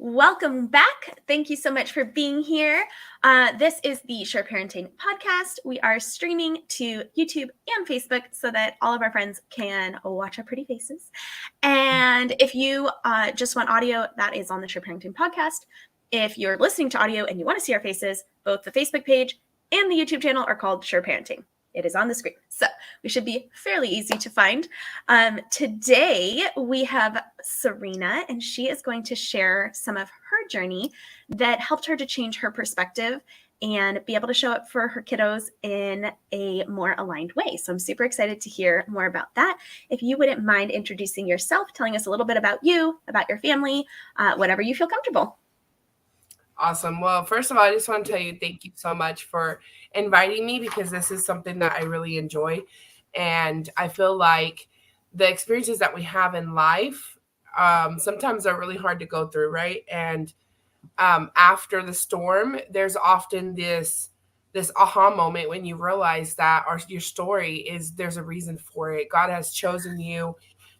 Welcome back. Thank you so much for being here. This is the Sure Parenting podcast. We are streaming to YouTube and Facebook so that all of our friends can watch our pretty faces. And if you just want audio, that is on the Sure Parenting podcast. If you're listening to audio and you want to see our faces, both the Facebook page and the YouTube channel are called Sure Parenting. It is on the screen, so we should be fairly easy to find. Today, we have Serena, and she is going to share some of her journey that helped her to change her perspective and be able to show up for her kiddos in a more aligned way. So I'm super excited to hear more about that. If you wouldn't mind introducing yourself, telling us a little bit about you, about your family, whatever you feel comfortable. Awesome. Well, first of all, I just want to tell you thank you so much for inviting me because this is something that I really enjoy. And I feel like the experiences that we have in life sometimes are really hard to go through, right? And after the storm, there's often this aha moment when you realize that your story there's a reason for it. God has chosen you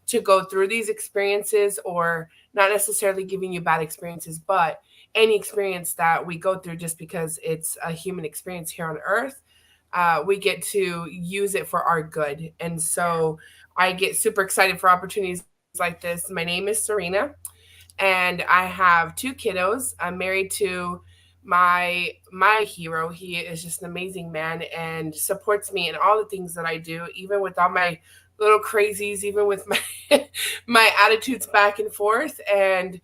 to go through these experiences, or not necessarily giving you bad experiences, but any experience that we go through, just because it's a human experience here on earth, we get to use it for our good. And so I get super excited for opportunities like this. My name is Serena, and I have two kiddos. I'm married to my hero. He is just an amazing man and supports me in all the things that I do, even with all my little crazies, even with my my attitudes back and forth. And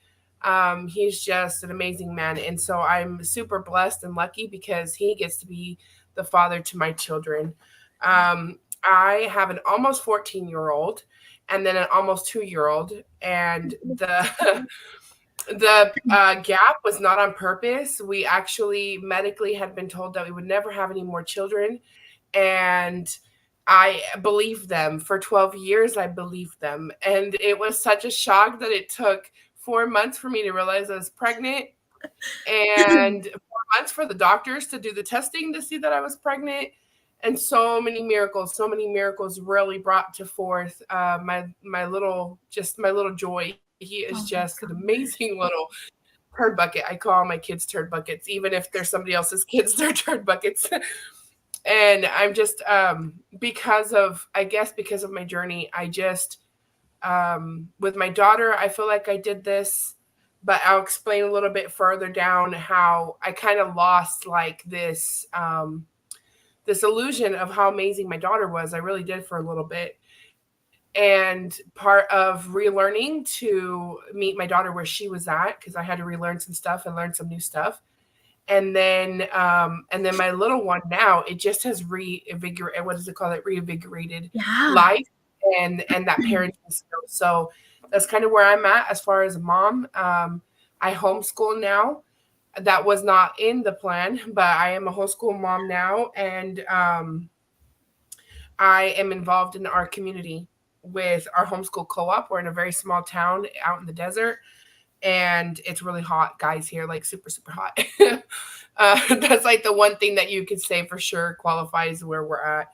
he's just an amazing man. And so I'm super blessed and lucky because he gets to be the father to my children. I have an almost 14-year-old and then an almost 2-year-old. And the gap was not on purpose. We actually medically had been told that we would never have any more children. And I believed them. For 12 years, I believed them. And it was such a shock that it took 4 months for me to realize I was pregnant, and 4 months for the doctors to do the testing to see that I was pregnant. And so many miracles really brought to forth my little joy. He is just an amazing little turd bucket. I call my kids turd buckets, even if they're somebody else's kids, they're turd buckets. And I'm just because of my journey, I just with my daughter, I feel like I did this, but I'll explain a little bit further down how I kind of lost like this this illusion of how amazing my daughter was. I really did for a little bit. And part of relearning to meet my daughter where she was at, because I had to relearn some stuff and learn some new stuff. And then my little one now, it just has reinvigorated life and that parenting skill. So that's kind of where I'm at as far as a mom. I homeschool now. That was not in the plan, but I am a homeschool mom now, and I am involved in our community with our homeschool co-op. We're in a very small town out in the desert, and it's really hot, guys, here, like super, super hot. That's like the one thing that you could say for sure qualifies where we're at.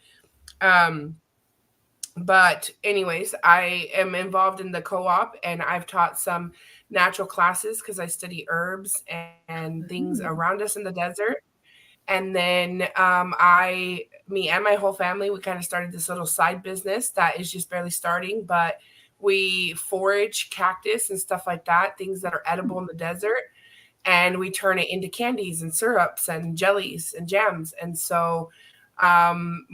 But anyways, I am involved in the co-op, and I've taught some natural classes because I study herbs and things around us in the desert. And then me and my whole family, we kind of started this little side business that is just barely starting, but we forage cactus and stuff like that, things that are edible in the desert, and we turn it into candies and syrups and jellies and jams. And so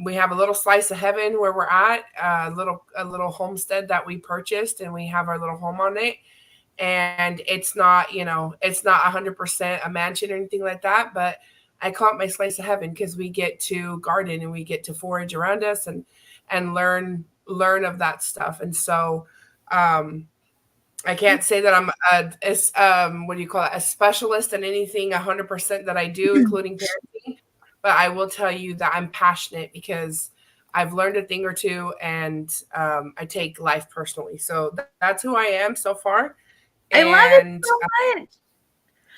we have a little slice of heaven where we're at, a little homestead that we purchased, and we have our little home on it. And it's not 100% a mansion or anything like that, but I call it my slice of heaven because we get to garden and we get to forage around us and learn of that stuff. And so I can't say that I'm a specialist in anything 100% that I do, including parenting, but I will tell you that I'm passionate because I've learned a thing or two, and I take life personally. So that's who I am so far. I love it so much.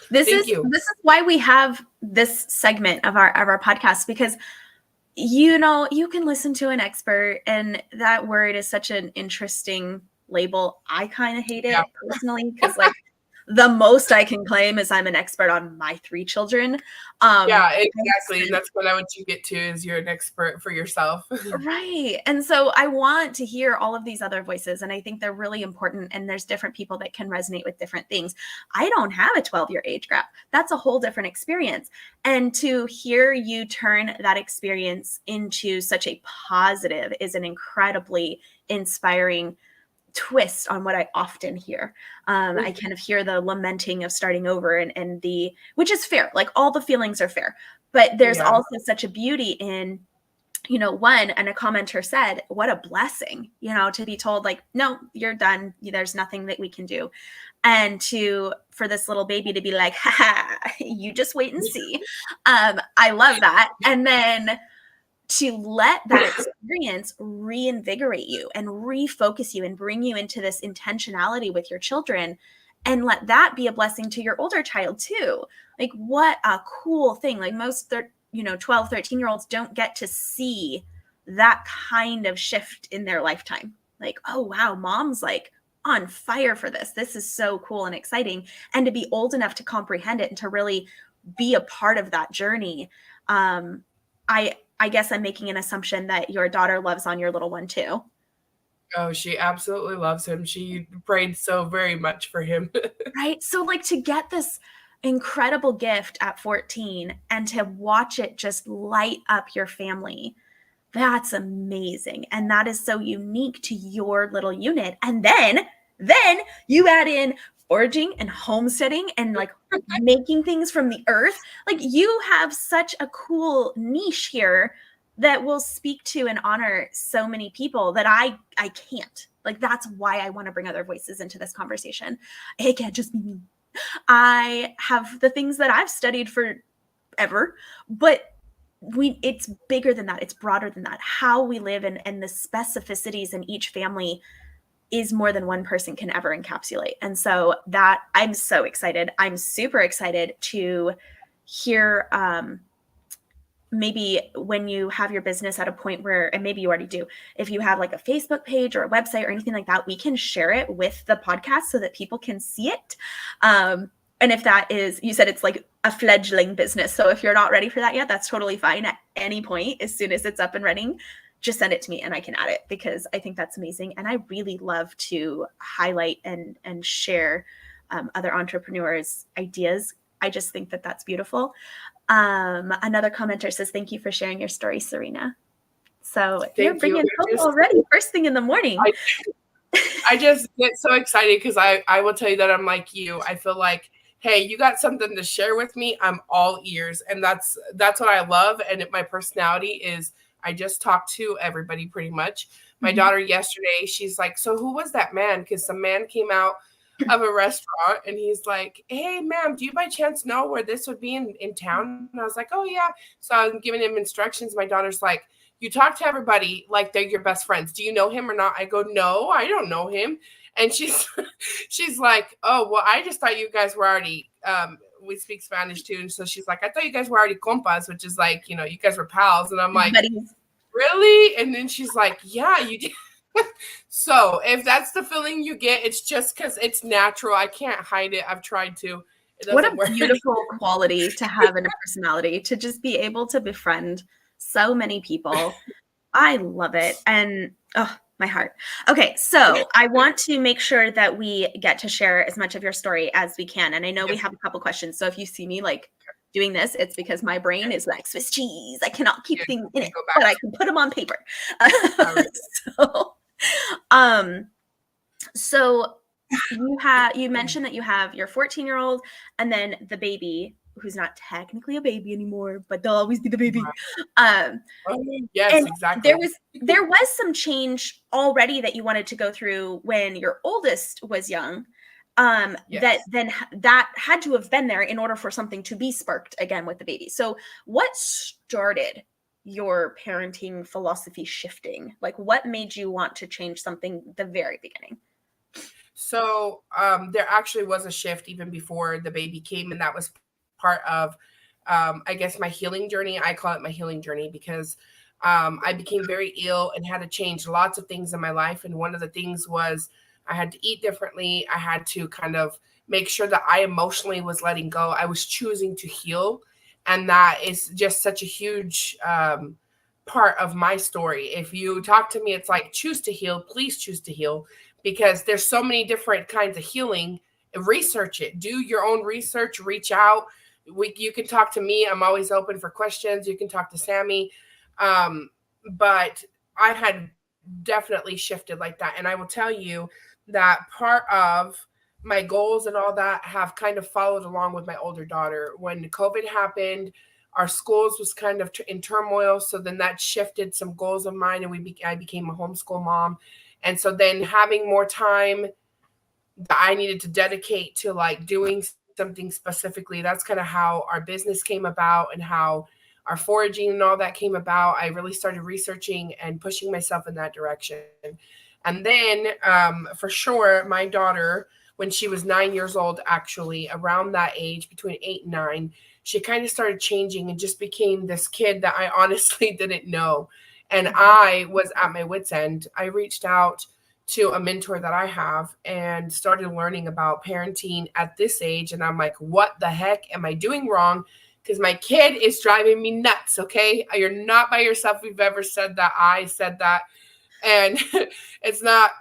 This is why we have this segment of our podcast, because you can listen to an expert, and that word is such an interesting label. I kind of hate it personally because The most I can claim is I'm an expert on my 3 children. Yeah, exactly. And that's what I want you to get to is you're an expert for yourself. Right. And so I want to hear all of these other voices, and I think they're really important. And there's different people that can resonate with different things. I don't have a 12-year age gap. That's a whole different experience. And to hear you turn that experience into such a positive is an incredibly inspiring twist on what I often hear. I kind of hear the lamenting of starting over and the, which is fair, like all the feelings are fair. But there's Yeah. also such a beauty in, one, and a commenter said, what a blessing, to be told like, no, you're done. There's nothing that we can do. And for this little baby to be like, you just wait and see. I love that. And then to let that experience reinvigorate you and refocus you and bring you into this intentionality with your children, and let that be a blessing to your older child too. Like, what a cool thing. Like most 12, 13-year-olds don't get to see that kind of shift in their lifetime. Like, oh wow, mom's like on fire for this. This is so cool and exciting. And to be old enough to comprehend it and to really be a part of that journey. I guess I'm making an assumption that your daughter loves on your little one too. Oh, she absolutely loves him. She prayed so very much for him. Right? So like to get this incredible gift at 14 and to watch it just light up your family, that's amazing. And that is so unique to your little unit. And then you add in foraging and homesteading and like making things from the earth. Like you have such a cool niche here that will speak to and honor so many people that I can't. Like that's why I want to bring other voices into this conversation. It can't just be me. I have the things that I've studied forever, but it's bigger than that. It's broader than that. How we live and the specificities in each family is more than one person can ever encapsulate. And so that I'm so excited. I'm super excited to hear maybe when you have your business at a point where, and maybe you already do, if you have like a Facebook page or a website or anything like that, we can share it with the podcast so that people can see it. And if that is, you said it's like a fledgling business. So if you're not ready for that yet, that's totally fine. At any point, as soon as it's up and running, just send it to me and I can add it because I think that's amazing. And I really love to highlight and share other entrepreneurs' ideas. I just think that that's beautiful. Another commenter says, thank you for sharing your story, Serena. So you're bringing hope already first thing in the morning. I just get so excited because I will tell you that I'm like you. I feel like, hey, you got something to share with me. I'm all ears. And that's what I love. And my personality is I just talk to everybody pretty much. My daughter yesterday, she's like, so who was that man? Because some man came out of a restaurant and he's like, hey, ma'am, do you by chance know where this would be in town? And I was like, oh, yeah. So I'm giving him instructions. My daughter's like, you talk to everybody like they're your best friends. Do you know him or not? I go, no, I don't know him. And she's like, oh, well, I just thought you guys were already we speak Spanish too. And so she's like, I thought you guys were already compas, which is like, you guys were pals. And I'm like, really? And then she's like, yeah, you did. So if that's the feeling you get, it's just because it's natural. I can't hide it. I've tried to. What a beautiful quality to have in a personality, to just be able to befriend so many people. I love it. And oh, my heart. Okay, so I want to make sure that we get to share as much of your story as we can. And I know we have a couple questions. So if you see me like doing this, it's because my brain is like Swiss cheese. I cannot keep things in it, but I can put them on paper. So you mentioned that you have your 14-year-old and then the baby who's not technically a baby anymore, but they'll always be the baby. Yes, exactly. There was some change already that you wanted to go through when your oldest was young. Yes. that had to have been there in order for something to be sparked again with the baby. So what started your parenting philosophy shifting? Like what made you want to change something the very beginning? So there actually was a shift even before the baby came, and that was part of, I guess, my healing journey. I call it my healing journey because I became very ill and had to change lots of things in my life. And one of the things was I had to eat differently. I had to kind of make sure that I emotionally was letting go. I was choosing to heal. And that is just such a huge part of my story. If you talk to me, it's like, choose to heal, please choose to heal, because there's so many different kinds of healing. Research it, do your own research, reach out. You can talk to me. I'm always open for questions. You can talk to Sammy. But I had definitely shifted like that. And I will tell you that part of my goals and all that have kind of followed along with my older daughter. When COVID happened, our schools was kind of in turmoil. So then that shifted some goals of mine, and I became a homeschool mom. And so then having more time that I needed to dedicate to like doing something specifically. That's kind of how our business came about and how our foraging and all that came about. I really started researching and pushing myself in that direction. And then, for sure, my daughter, when she was 9 years old, actually, around that age, between 8 and 9, she kind of started changing and just became this kid that I honestly didn't know. And I was at my wits' end. I reached out to a mentor that I have and started learning about parenting at this age. And I'm like, what the heck am I doing wrong? Because my kid is driving me nuts. Okay. You're not by yourself. If you've ever said that, I said that. And it's not,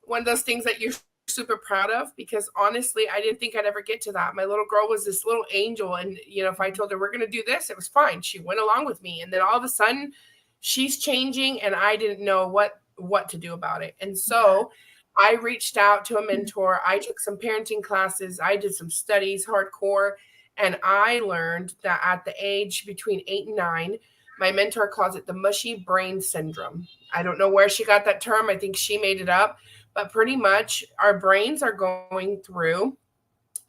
one of those things that you're super proud of, because honestly, I didn't think I'd ever get to that. My little girl was this little angel. And, if I told her we're going to do this, it was fine. She went along with me. And then all of a sudden she's changing and I didn't know what to do about it. And so I reached out to a mentor. I took some parenting classes. I did some studies hardcore. And I learned that at the age between 8 and 9, my mentor calls it the mushy brain syndrome. I don't know where she got that term. I think she made it up. But pretty much our brains are going through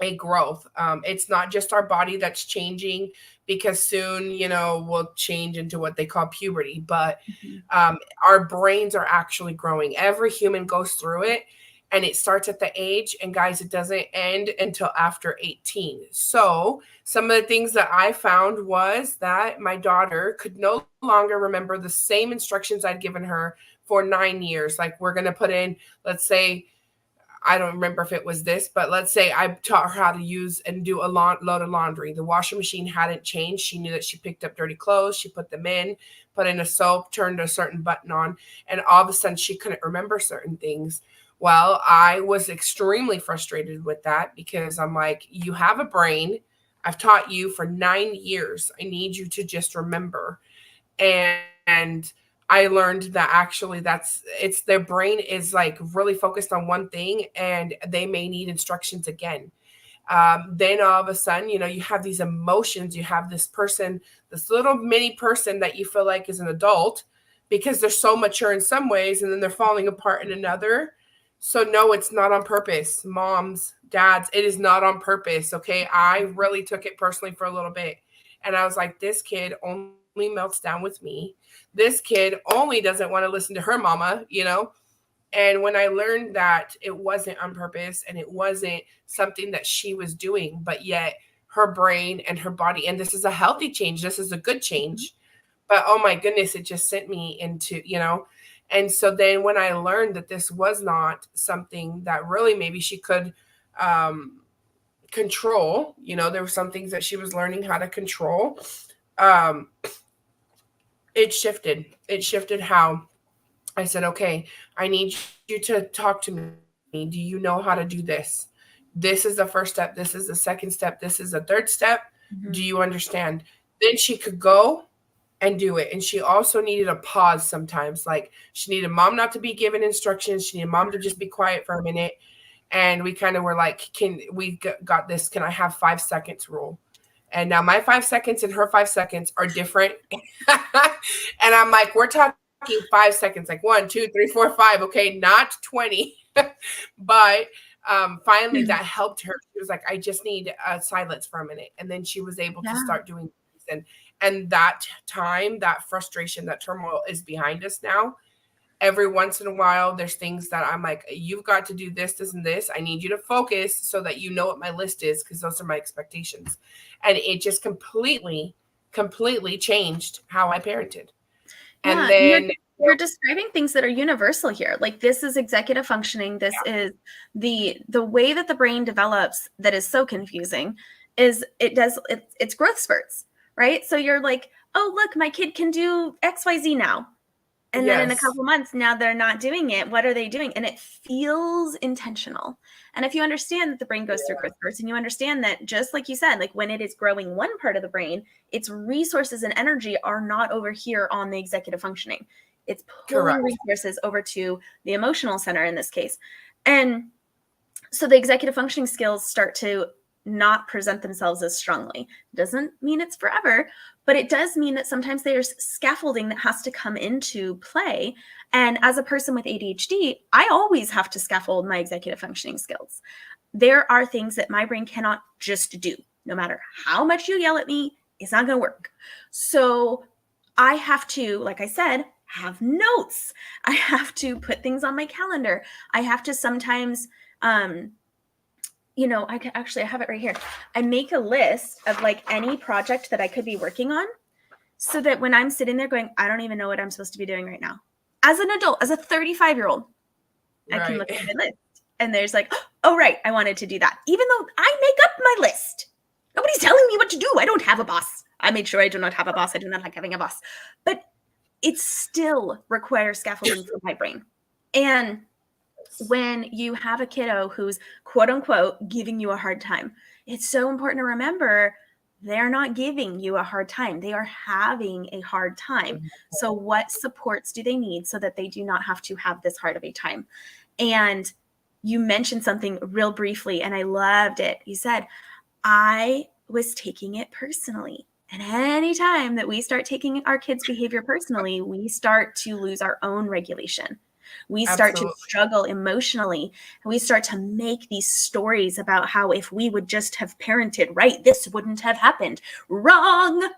a growth. It's not just our body that's changing, because soon, we'll change into what they call puberty. But our brains are actually growing. Every human goes through it, and it starts at the age. And guys, it doesn't end until after 18. So some of the things that I found was that my daughter could no longer remember the same instructions I'd given her for 9 years. Like, we're going to put in, let's say, I don't remember if it was this, but let's say I taught her how to use and do a load of laundry. The washing machine hadn't changed. She knew that she picked up dirty clothes. She put them in, put in a soap, turned a certain button on, and all of a sudden she couldn't remember certain things. Well, I was extremely frustrated with that, because I'm like, you have a brain. I've taught you for 9 years. I need you to just remember. And I learned that actually it's their brain is like really focused on one thing, and they may need instructions again. Then all of a sudden, you have these emotions. You have this person, this little mini person that you feel like is an adult, because they're so mature in some ways, and then they're falling apart in another. So no, it's not on purpose. Moms, dads, it is not on purpose. Okay. I really took it personally for a little bit. And I was like, this kid only melts down with me. This kid only doesn't want to listen to her mama. And when I learned that it wasn't on purpose and it wasn't something that she was doing, but yet her brain and her body, and this is a healthy change, this is a good change. But oh my goodness, it just sent me into. And so then when I learned that this was not something that really maybe she could control, there were some things that she was learning how to control. Um, it shifted. It shifted how I said, okay, I need you to talk to me. Do you know how to do this? This is the first step. This is the second step. This is the third step. Do you understand? Then she could go and do it. And she also needed a pause sometimes. Like, she needed mom not to be giving instructions. She needed mom to just be quiet for a minute. And we kind of were like, got this? Can I have 5 seconds rule? And now my 5 seconds and her 5 seconds are different. And I'm like, we're talking 5 seconds, like 1, 2, 3, 4, 5. Okay, not 20. But finally that helped her. She was like, I just need silence for a minute. And then she was able to start doing things. And that time, that frustration, that turmoil is behind us now. Every once in a while, there's things that I'm like, you've got to do this, this, and this. I need you to focus so that you know what my list is, because those are my expectations. And it just completely changed how I parented. And then you're describing things that are universal here. Like this is executive functioning. This is the way that the brain develops that is so confusing is it's growth spurts, right? So you're like, oh, look, my kid can do XYZ now. And then in a couple months, now they're not doing it. What are they doing? And it feels intentional. And if you understand that the brain goes through growth spurts, and you understand that just like you said, like when it is growing one part of the brain, its resources and energy are not over here on the executive functioning. It's pulling resources over to the emotional center in this case. And so the executive functioning skills start to not present themselves as strongly. Doesn't mean it's forever, but it does mean that sometimes there's scaffolding that has to come into play. And as a person with ADHD, I always have to scaffold my executive functioning skills. There are things that my brain cannot just do. No matter how much you yell at me, it's not going to work. So I have to, like I said, have notes. I have to put things on my calendar. I have to sometimes I have it right here. I make a list of like any project that I could be working on so that when I'm sitting there going, I don't even know what I'm supposed to be doing right now. As an adult, as a 35-year-old, I can look at my list and there's like, oh, right, I wanted to do that. Even though I make up my list. Nobody's telling me what to do. I don't have a boss. I made sure I do not have a boss. I do not like having a boss. But it still requires scaffolding from my brain. And when you have a kiddo who's quote unquote giving you a hard time, it's so important to remember they're not giving you a hard time. They are having a hard time. So what supports do they need so that they do not have to have this hard of a time? And you mentioned something real briefly, and I loved it. You said, I was taking it personally. And any time that we start taking our kids' behavior personally, we start to lose our own regulation. We start to struggle emotionally, and we start to make these stories about how if we would just have parented right, this wouldn't have happened. Wrong.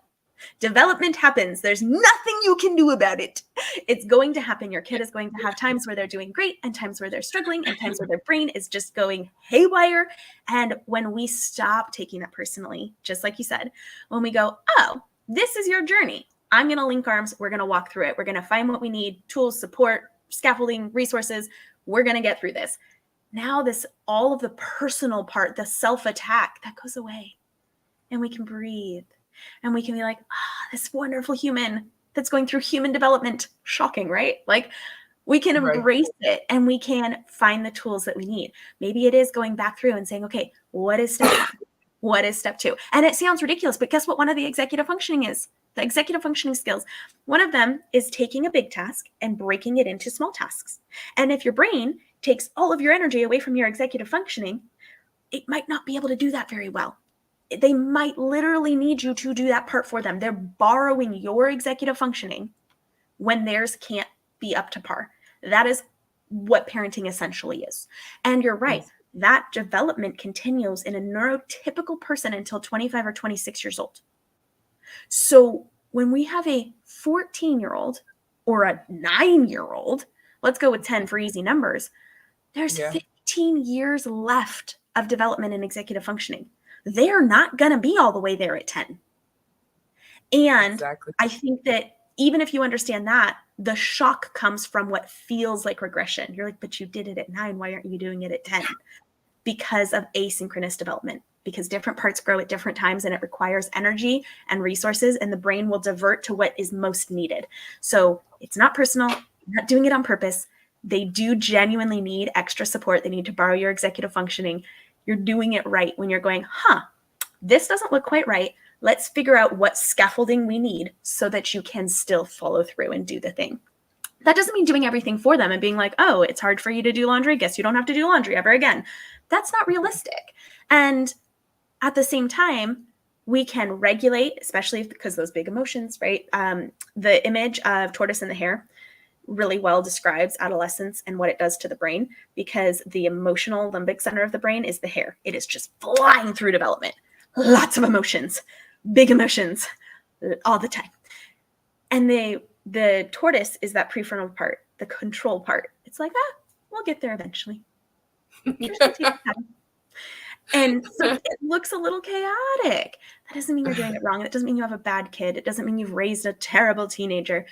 Development happens. There's nothing you can do about it. It's going to happen. Your kid is going to have times where they're doing great and times where they're struggling and times where their brain is just going haywire. And when we stop taking that personally, just like you said, when we go, oh, this is your journey. I'm going to link arms. We're going to walk through it. We're going to find what we need, tools, support, scaffolding, resources. We're going to get through this. Now all of the personal part, the self-attack, that goes away. And we can breathe. And we can be like, this wonderful human that's going through human development. Shocking, right? Like we can embrace it and we can find the tools that we need. Maybe it is going back through and saying, okay, what is step 1? What is step 2? And it sounds ridiculous, but guess what one of the executive functioning is? The executive functioning skills. One of them is taking a big task and breaking it into small tasks. And if your brain takes all of your energy away from your executive functioning, it might not be able to do that very well. They might literally need you to do that part for them. They're borrowing your executive functioning when theirs can't be up to par. That is what parenting essentially is. And you're right. That development continues in a neurotypical person until 25 or 26 years old. So when we have a 14-year-old or a 9-year-old, let's go with 10 for easy numbers, there's 15 years left of development in executive functioning. They're not going to be all the way there at 10. And I think that even if you understand that, the shock comes from what feels like regression. You're like, but you did it at 9. Why aren't you doing it at 10? Because of asynchronous development, because different parts grow at different times and it requires energy and resources, and the brain will divert to what is most needed. So it's not personal, you're not doing it on purpose. They do genuinely need extra support. They need to borrow your executive functioning. You're doing it right when you're going, this doesn't look quite right. Let's figure out what scaffolding we need so that you can still follow through and do the thing. That doesn't mean doing everything for them and being like, oh, it's hard for you to do laundry. Guess you don't have to do laundry ever again. That's not realistic. And at the same time, we can regulate, especially because those big emotions, right? The image of tortoise and the hare really well describes adolescence and what it does to the brain, because the emotional limbic center of the brain is the hare. It is just flying through development. Lots of emotions, big emotions all the time. And the tortoise is that prefrontal part, the control part. It's like, we'll get there eventually. And so it looks a little chaotic. That doesn't mean you're doing it wrong. It doesn't mean you have a bad kid. It doesn't mean you've raised a terrible teenager.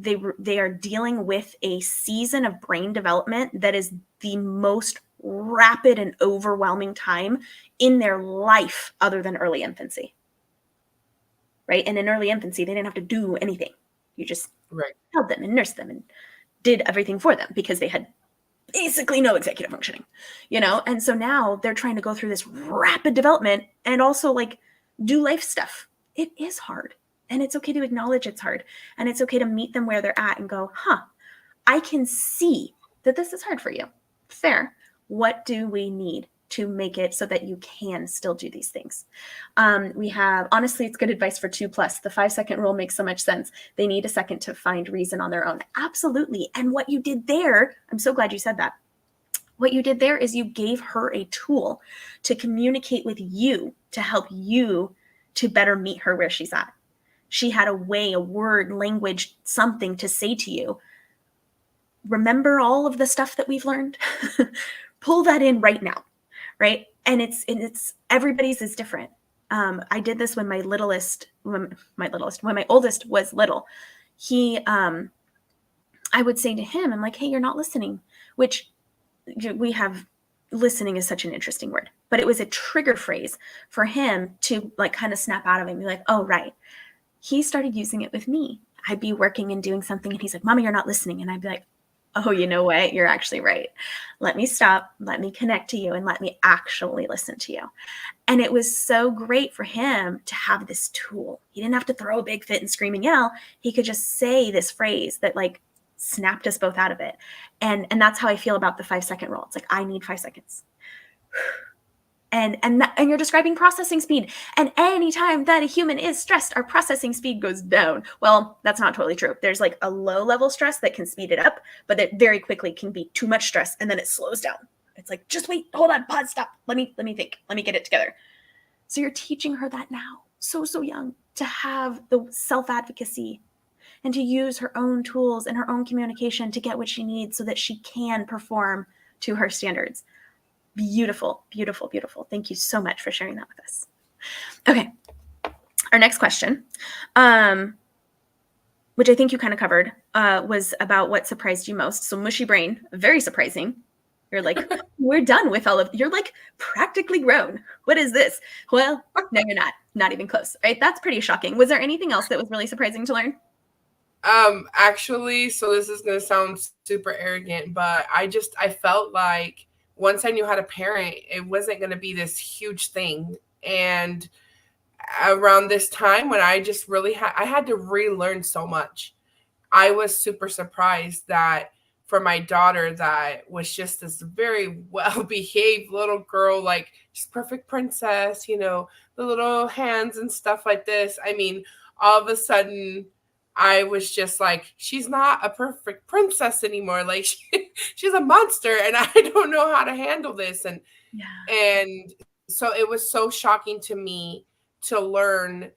they are dealing with a season of brain development that is the most rapid and overwhelming time in their life other than early infancy. Right? And in early infancy, they didn't have to do anything. You just held them and nursed them and did everything for them because they had basically no executive functioning, And so now they're trying to go through this rapid development and also like do life stuff. It is hard. And it's okay to acknowledge it's hard. And it's okay to meet them where they're at and go, I can see that this is hard for you. Fair. What do we need to make it so that you can still do these things? We have, honestly, it's good advice for 2+. The 5-second rule makes so much sense. They need a second to find reason on their own. Absolutely. And what you did there, I'm so glad you said that. What you did there is you gave her a tool to communicate with you, to help you to better meet her where she's at. She had a way, a word, language, something to say to you. Remember all of the stuff that we've learned? Pull that in right now, right? And it's everybody's is different. I did this when my oldest was little. I would say to him, I'm like, hey, you're not listening, which we have, listening is such an interesting word, but it was a trigger phrase for him to like kind of snap out of it and be like, oh, right. He started using it with me. I'd be working and doing something and he's like, Mommy, you're not listening. And I'd be like, oh, you know what? You're actually right. Let me stop. Let me connect to you and let me actually listen to you. And it was so great for him to have this tool. He didn't have to throw a big fit and scream and yell. He could just say this phrase that like snapped us both out of it. And that's how I feel about the 5-second rule. It's like, I need 5 seconds. And you're describing processing speed. And anytime that a human is stressed, our processing speed goes down. Well, that's not totally true. There's like a low level stress that can speed it up, but it very quickly can be too much stress and then it slows down. It's like, just wait, hold on, pause, stop. Let me think. Let me get it together. So you're teaching her that now, so young, to have the self-advocacy and to use her own tools and her own communication to get what she needs so that she can perform to her standards. Beautiful, beautiful, beautiful. Thank you so much for sharing that with us. Okay. Our next question, which I think you kind of covered, was about what surprised you most. So mushy brain, very surprising. You're like, we're done with all of, you're like practically grown. What is this? Well, no, you're not even close, right? That's pretty shocking. Was there anything else that was really surprising to learn? Actually, so this is going to sound super arrogant, but I felt like once I knew how to parent, it wasn't going to be this huge thing. And around this time when I just really I had to relearn so much. I was super surprised that for my daughter, that was just this very well-behaved little girl, like just perfect princess, the little hands and stuff like this. I mean, all of a sudden, I was just like, she's not a perfect princess anymore. Like she's a monster, and I don't know how to handle this. And so it was so shocking to me to learn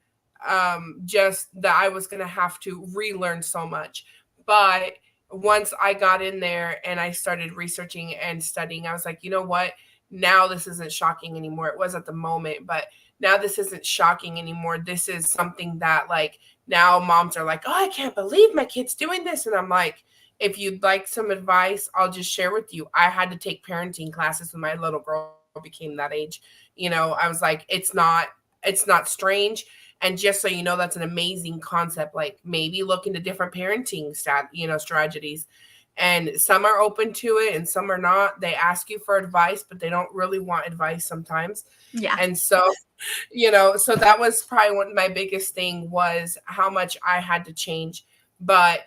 just that I was going to have to relearn so much. But once I got in there and I started researching and studying, I was like, you know what? Now this isn't shocking anymore. It was at the moment, but now this isn't shocking anymore. This is something that like now moms are like, oh, I can't believe my kid's doing this. And I'm like, if you'd like some advice, I'll just share with you. I had to take parenting classes when my little girl became that age. I was like, it's not strange. And just so you know, that's an amazing concept. Like maybe look into different parenting strategies. And some are open to it and some are not. They ask you for advice, but they don't really want advice sometimes. Yeah. And so, so that was probably one of my biggest thing was how much I had to change. But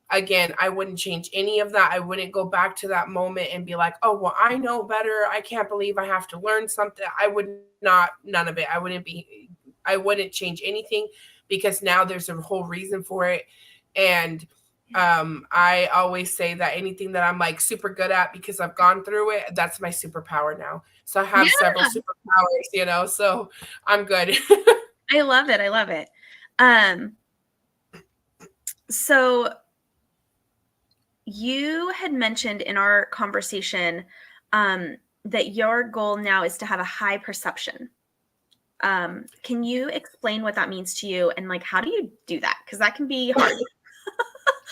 again, I wouldn't change any of that. I wouldn't go back to that moment and be like, oh, well, I know better. I can't believe I have to learn something. I would not, none of it. I wouldn't change anything because now there's a whole reason for it. And I always say that anything that I'm like super good at because I've gone through it, that's my superpower now. So I have several superpowers, so I'm good. I love it. I love it. So you had mentioned in our conversation that your goal now is to have a high perception. Can you explain what that means to you and like how do you do that? Because that can be hard.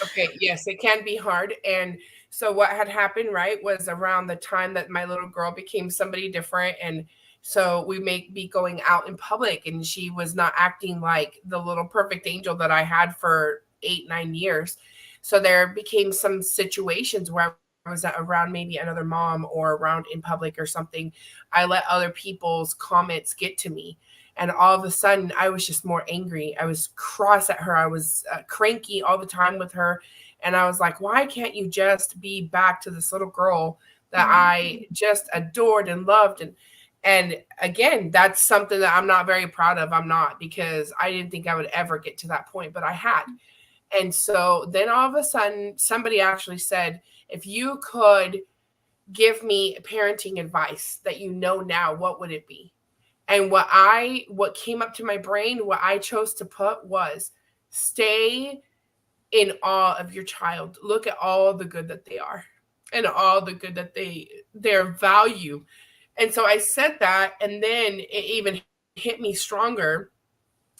Okay, yes, it can be hard. And so what had happened, right, was around the time that my little girl became somebody different. And so we may be going out in public, and she was not acting like the little perfect angel that I had for 8, 9 years. So there became some situations where I was around maybe another mom or around in public or something. I let other people's comments get to me. And all of a sudden, I was just more angry. I was cross at her. I was cranky all the time with her. And I was like, why can't you just be back to this little girl that I just adored and loved? And again, that's something that I'm not very proud of. I'm not, because I didn't think I would ever get to that point, but I had. And so then all of a sudden, somebody actually said, if you could give me parenting advice that you know now, what would it be? And what came up to my brain, what I chose to put was, stay in awe of your child. Look at all the good that they are and all the good that their value. And so I said that, and then it even hit me stronger.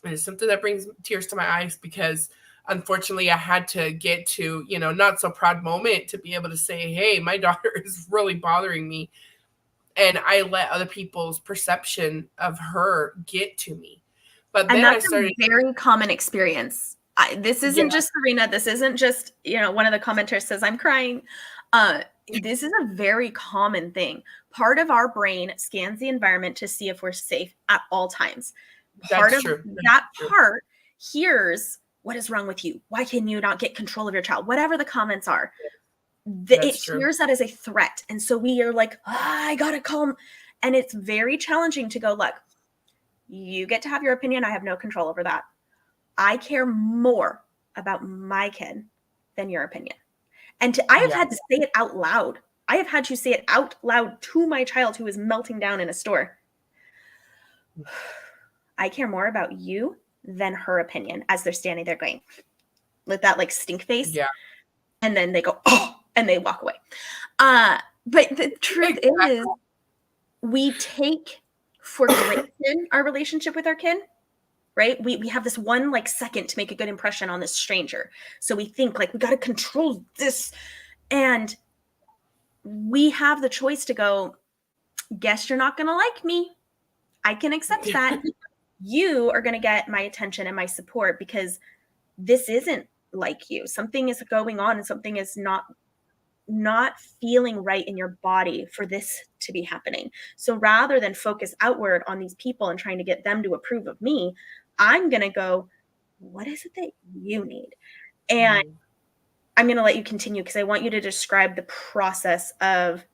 And it's something that brings tears to my eyes, because unfortunately I had to get to, not so proud moment to be able to say, hey, my daughter is really bothering me. And I let other people's perception of her get to me. But And then I that's started, a very common experience. This yeah, isn't just Serena. This isn't just, one of the commenters says, I'm crying. This is a very common thing. Part of our brain scans the environment to see if we're safe at all times. Part that's of true. that That's true. part hears, what is wrong with you? Why can you not get control of your child? Whatever the comments are, it That's true. hears that as a threat. And so we are like, I gotta calm. And it's very challenging to go, look, you get to have your opinion. I have no control over that. I care more about my kid than your opinion. And I have Yeah. had to say it out loud. I have had to say it out loud to my child who is melting down in a store. I care more about you than her opinion, as they're standing there going with that like stink face. Yeah. And then they go, oh, and they walk away. But the truth is, we take for granted our relationship with our kid, right? We have this one like second to make a good impression on this stranger. So we think like we got to control this. And we have the choice to go, guess you're not going to like me. I can accept that. You are going to get my attention and my support because this isn't like you. Something is going on and something is not feeling right in your body for this to be happening. So rather than focus outward on these people and trying to get them to approve of me, I'm going to go, what is it that you need? And I'm going to let you continue because I want you to describe the process of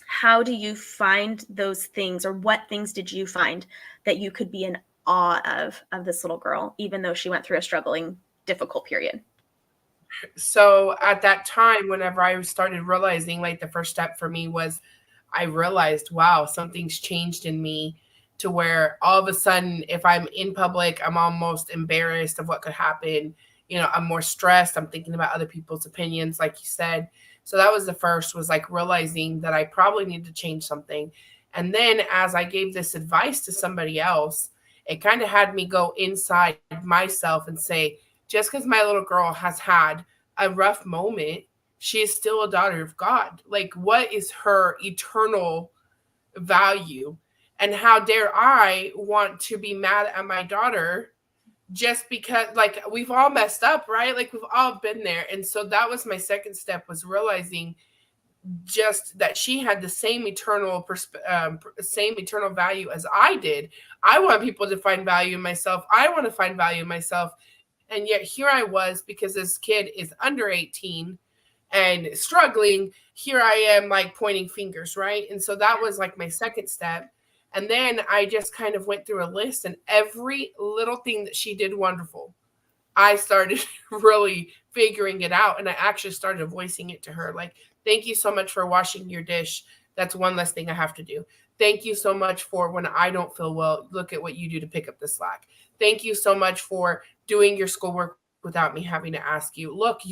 how do you find those things, or what things did you find that you could be in awe of this little girl, even though she went through a struggling, difficult period? So at that time, whenever I started realizing, like, the first step for me was, I realized, wow, something's changed in me, to where all of a sudden, if I'm in public, I'm almost embarrassed of what could happen. I'm more stressed. I'm thinking about other people's opinions, like you said. So that was the first, was like realizing that I probably need to change something. And then as I gave this advice to somebody else, it kind of had me go inside myself and say, just because my little girl has had a rough moment, she is still a daughter of God. Like, what is her eternal value? And how dare I want to be mad at my daughter just because, like, we've all messed up, right? Like, we've all been there. And so that was my second step, was realizing just that she had the same eternal value as I did. I want people to find value in myself. I want to find value in myself. And yet here I was, because this kid is under 18 and struggling. Here I am, like, pointing fingers, right? And so that was like my second step. And then I just kind of went through a list, and every little thing that she did wonderful, I started really figuring it out. And I actually started voicing it to her. Like, thank you so much for washing your dish. That's one less thing I have to do. Thank you so much for, when I don't feel well, look at what you do to pick up the slack. Thank you so much for doing your schoolwork without me having to ask you. Look,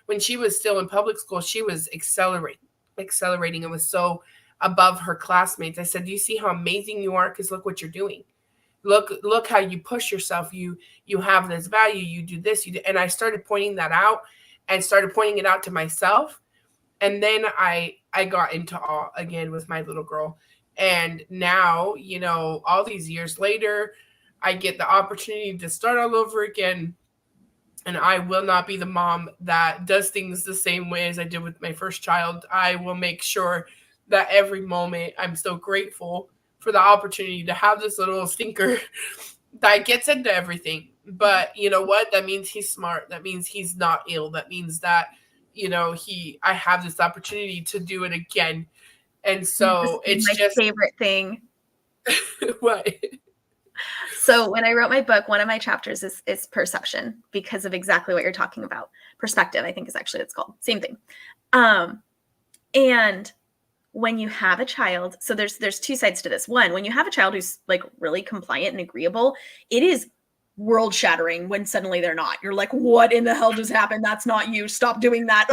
when she was still in public school, she was accelerating and was so above her classmates. I said, do you see how amazing you are? Because look what you're doing. Look how you push yourself. You have this value. You do this. And I started pointing that out. and started pointing it out to myself. And then I got into awe again with my little girl. And now, you know, all these years later, I get the opportunity to start all over again. And I will not be the mom that does things the same way as I did with my first child. I will make sure that every moment I'm so grateful for the opportunity to have this little stinker that gets into everything. But you know what? That means he's smart. That means he's not ill. That means that, you know, I have this opportunity to do it again. And This so is it's my just favorite thing. what. So when I wrote my book, one of my chapters is perception, because of exactly what you're talking about. Perspective, I think, is actually what it's called. Same thing. And when you have a child, so there's two sides to this. One, when you have a child who's like really compliant and agreeable, it is world shattering when suddenly they're not. You're like, what in the hell just happened? That's not you. Stop doing that.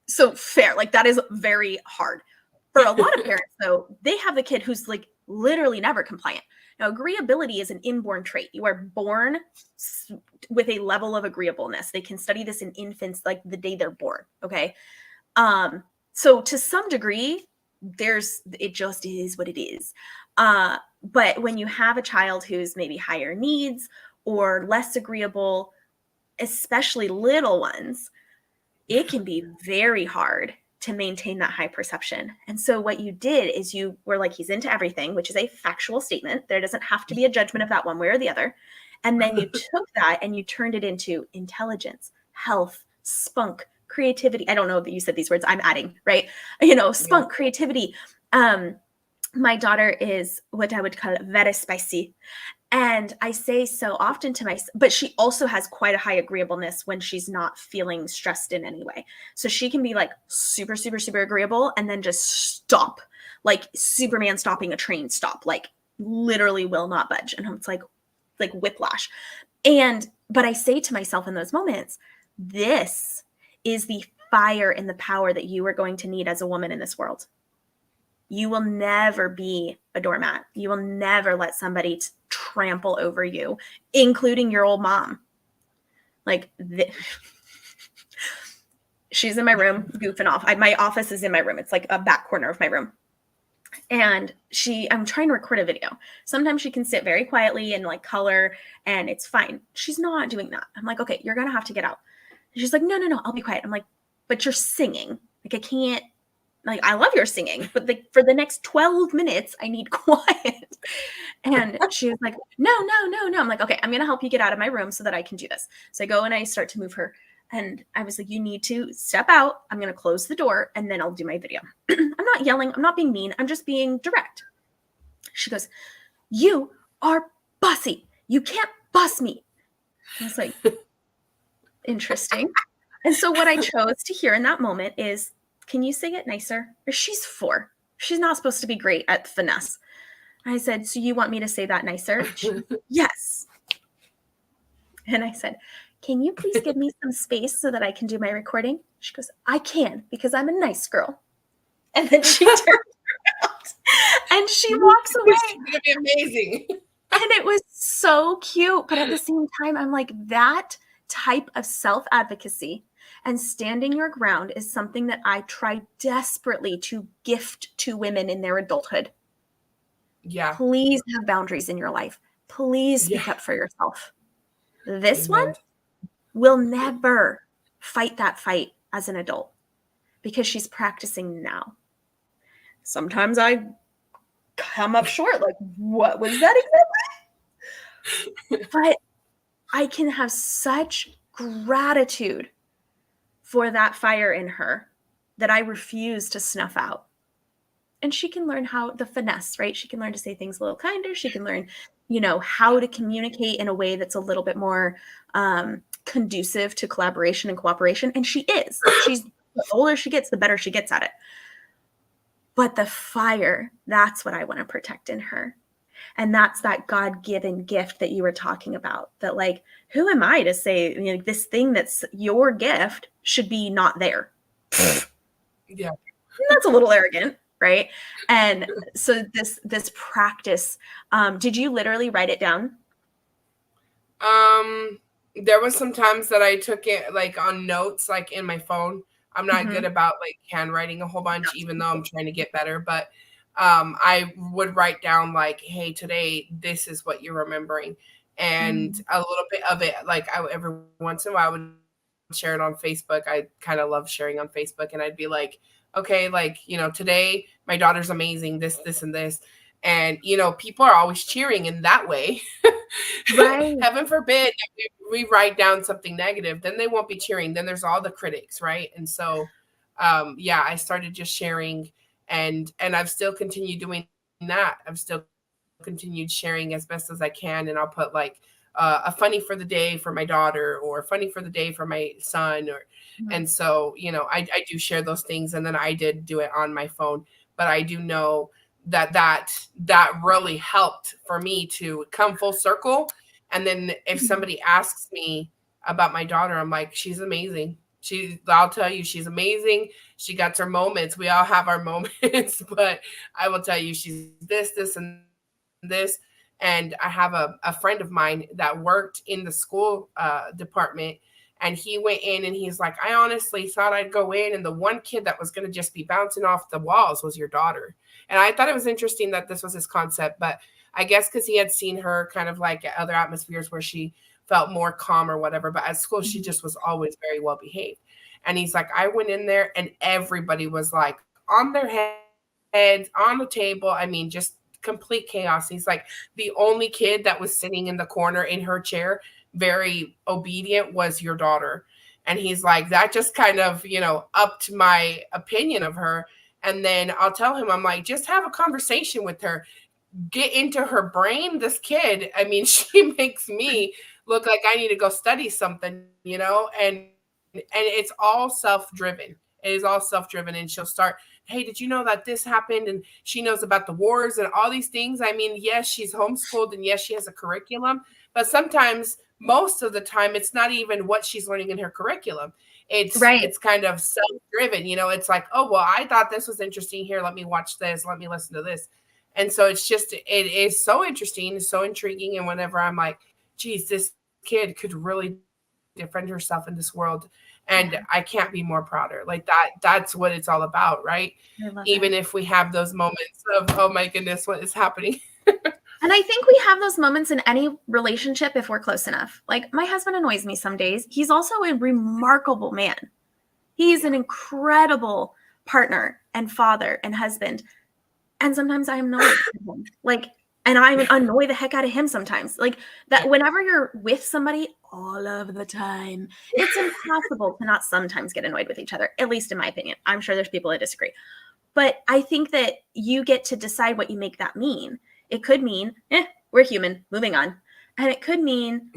So fair. Like, that is very hard. For a lot of parents, though, they have the kid who's like literally never compliant. Now, agreeability is an inborn trait. You are born with a level of agreeableness. They can study this in infants like the day they're born. Okay. So to some degree, it just is what it is. But when you have a child who's maybe higher needs or less agreeable, especially little ones, it can be very hard to maintain that high perception. And so what you did is you were like, he's into everything, which is a factual statement. There doesn't have to be a judgment of that one way or the other. And then you took that and you turned it into intelligence, health, spunk, creativity. I don't know that you said these words. I'm adding, right? You know, spunk, creativity. My daughter is what I would call very spicy. And I say so often to myself, but she also has quite a high agreeableness when she's not feeling stressed in any way. So she can be like super, super, super agreeable and then just stop, like Superman stopping a train stop, like literally will not budge. And it's like whiplash. But I say to myself in those moments, this is the fire and the power that you are going to need as a woman in this world. You will never be a doormat. You will never let somebody trample over you, including your old mom. Like, she's in my room goofing off. My office is in my room. It's like a back corner of my room. And I'm trying to record a video. Sometimes she can sit very quietly and like color, and it's fine. She's not doing that. I'm like, okay, you're going to have to get out. And she's like, no, I'll be quiet. I'm like, but you're singing. Like, I can't. Like, I love your singing, but for the next 12 minutes, I need quiet. And she was like, no. I'm like, okay, I'm going to help you get out of my room so that I can do this. So I go and I start to move her. And I was like, you need to step out. I'm going to close the door and then I'll do my video. I'm not yelling. I'm not being mean. I'm just being direct. She goes, you are bossy. You can't boss me. I was like, interesting. And so what I chose to hear in that moment is, can you say it nicer? Or she's 4. She's not supposed to be great at finesse. I said, so you want me to say that nicer? Yes. And I said, can you please give me some space so that I can do my recording? She goes, I can, because I'm a nice girl. And then she turned around and she walks away. It's going to be amazing. And it was so cute. But at the same time, I'm like, that type of self-advocacy and standing your ground is something that I try desperately to gift to women in their adulthood. Yeah. Please have boundaries in your life. Please speak up for yourself. This one will never fight that fight as an adult because she's practicing now. Sometimes I come up short, like, what was that exactly? But I can have such gratitude for that fire in her that I refuse to snuff out. And she can learn how the finesse, right? She can learn to say things a little kinder. She can learn, how to communicate in a way that's a little bit more conducive to collaboration and cooperation. And she is. The older she gets, the better she gets at it. But the fire, that's what I want to protect in her. And that's that God-given gift that you were talking about, that like, who am I to say, this thing that's your gift should be not there? Yeah. That's a little arrogant, right? And so this practice, did you literally write it down? There was some times that I took it like on notes, like in my phone. I'm not good Mm-hmm. about like handwriting a whole bunch, even though I'm That's trying to get better. But I would write down like, "Hey, today this is what you're remembering," and mm, a little bit of it, like every once in a while, I would share it on Facebook. I kind of love sharing on Facebook, and I'd be like, "Okay, like today my daughter's amazing. This, and this." And people are always cheering in that way. right. Heaven forbid we write down something negative, then they won't be cheering. Then there's all the critics, right? And so, yeah, I started just sharing, and I've still continued doing that. I've still continued sharing as best as I can, and I'll put like a funny for the day for my daughter, or funny for the day for my son, or Mhm. and so I do share those things, and then I did do it on my phone, but I do know that really helped for me to come full circle. And then if somebody asks me about my daughter, I'm like, she's amazing. I'll tell you, she's amazing. She got her moments. We all have our moments, but I will tell you, she's this, and this. And I have a friend of mine that worked in the school department, and he went in and he's like, I honestly thought I'd go in, and the one kid that was going to just be bouncing off the walls was your daughter. And I thought it was interesting that this was his concept, but I guess because he had seen her kind of like at other atmospheres where she felt more calm or whatever. But at school, she just was always very well behaved. And he's like, I went in there and everybody was like on their heads, on the table. I mean, just complete chaos. He's like, the only kid that was sitting in the corner in her chair, very obedient, was your daughter. And he's like, that just kind of, upped my opinion of her. And then I'll tell him, I'm like, just have a conversation with her, get into her brain. This kid, I mean, she makes me look like I need to go study something, and it's all self-driven. It is all self-driven, and she'll start, hey, did you know that this happened? And she knows about the wars and all these things. I mean, yes, she's homeschooled, and yes, she has a curriculum, but sometimes, most of the time, it's not even what she's learning in her curriculum. it's Right. it's kind of self-driven. It's like, oh, well, I thought this was interesting, here, let me watch this, let me listen to this. And so it is so interesting, so intriguing. And whenever I'm like, geez, this kid could really defend herself in this world, and Yeah, I can't be more prouder. Like that's what it's all about, right? I love it. Even if we have those moments of, oh my goodness, what is happening? And I think we have those moments in any relationship if we're close enough. Like, my husband annoys me some days. He's also a remarkable man. He's an incredible partner and father and husband. And sometimes I am annoyed at him. Like, and I Yeah. annoy the heck out of him sometimes. Like, that whenever you're with somebody all of the time, it's impossible to not sometimes get annoyed with each other, at least in my opinion. I'm sure there's people that disagree. But I think that you get to decide what you make that mean. It could mean, we're human, moving on. And it could mean,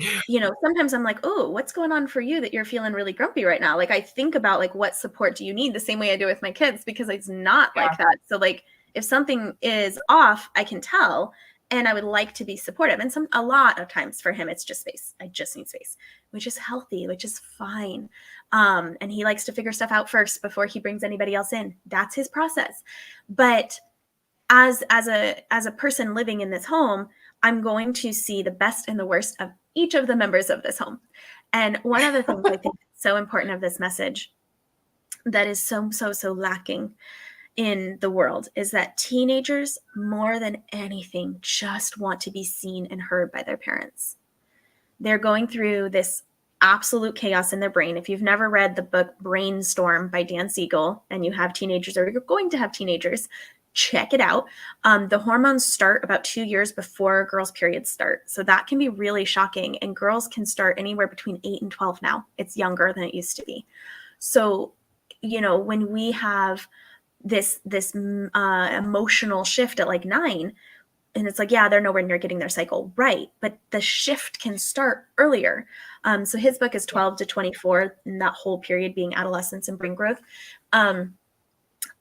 sometimes I'm like, oh, what's going on for you that you're feeling really grumpy right now? Like, I think about like, what support do you need, the same way I do with my kids, because it's not like that. So like, if something is off, I can tell, and I would like to be supportive. And a lot of times for him, it's just space. I just need space, which is healthy, which is fine. And he likes to figure stuff out first before he brings anybody else in. That's his process. But as a person living in this home, I'm going to see the best and the worst of each of the members of this home. And one of the things I think is so important of this message that is so lacking in the world is that teenagers, more than anything, just want to be seen and heard by their parents. They're going through this absolute chaos in their brain. If you've never read the book Brainstorm by Dan Siegel and you have teenagers or you're going to have teenagers, check it out. The hormones start about 2 years before girls' periods start. So that can be really shocking. And girls can start anywhere between 8 and 12 now. It's younger than it used to be. So, when we have this emotional shift at like 9, and it's like, yeah, they're nowhere near getting their cycle right, but the shift can start earlier. So his book is 12 to 24, and that whole period being adolescence and brain growth. And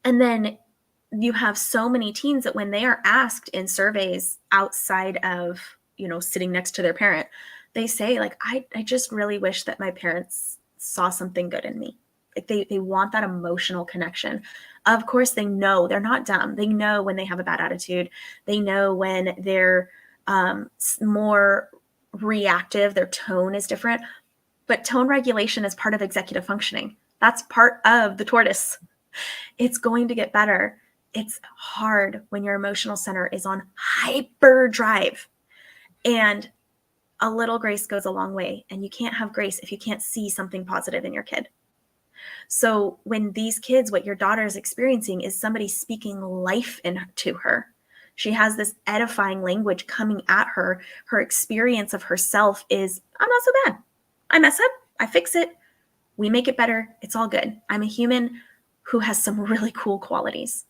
then you have so many teens that when they are asked in surveys outside of, sitting next to their parent, they say like, I just really wish that my parents saw something good in me. Like they want that emotional connection. Of course, they know they're not dumb. They know when they have a bad attitude. They know when they're more reactive, their tone is different. But tone regulation is part of executive functioning. That's part of the tortoise. It's going to get better. It's hard when your emotional center is on hyperdrive. And a little grace goes a long way. And you can't have grace if you can't see something positive in your kid. So when these kids, what your daughter is experiencing is somebody speaking life into her. She has this edifying language coming at her. Her experience of herself is, I'm not so bad. I mess up. I fix it. We make it better. It's all good. I'm a human who has some really cool qualities.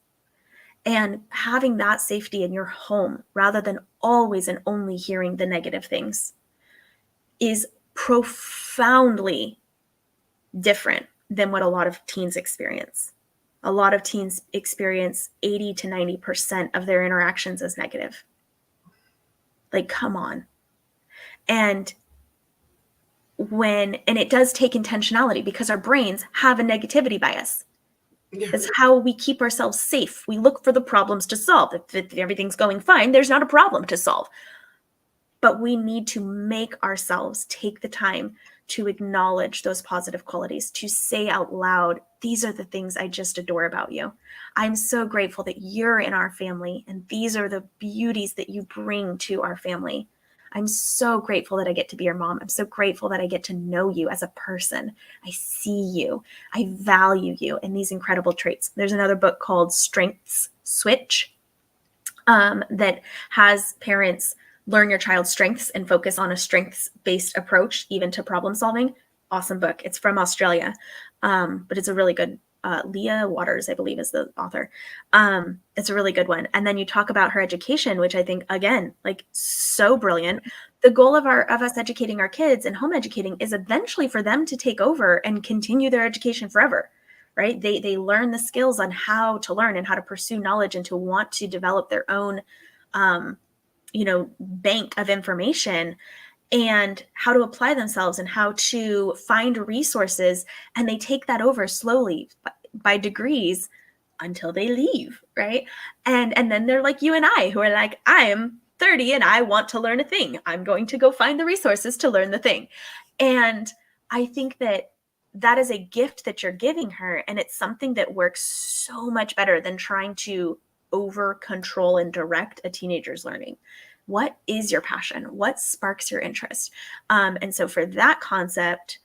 And having that safety in your home rather than always and only hearing the negative things is profoundly different than what a lot of teens experience. A lot of teens experience 80 to 90% of their interactions as negative. Like, come on. And it does take intentionality because our brains have a negativity bias. It's how we keep ourselves safe. We look for the problems to solve. If everything's going fine, there's not a problem to solve. But we need to make ourselves take the time to acknowledge those positive qualities, to say out loud, these are the things I just adore about you. I'm so grateful that you're in our family, and these are the beauties that you bring to our family. I'm so grateful that I get to be your mom. I'm so grateful that I get to know you as a person. I see you. I value you and these incredible traits. There's another book called Strengths Switch that has parents learn your child's strengths and focus on a strengths-based approach, even to problem solving. Awesome book. It's from Australia, but it's a really good, Leah Waters, I believe, is the author. It's a really good one. And then you talk about her education, which I think, again, like so brilliant. The goal of us educating our kids and home educating is eventually for them to take over and continue their education forever, right? They learn the skills on how to learn and how to pursue knowledge and to want to develop their own bank of information and how to apply themselves and how to find resources. And they take that over slowly by degrees until they leave, right? And then they're like you and I, who are like, I am 30 and I want to learn a thing. I'm going to go find the resources to learn the thing. And I think that is a gift that you're giving her. And it's something that works so much better than trying to over control and direct a teenager's learning. What is your passion? What sparks your interest? And so for that concept,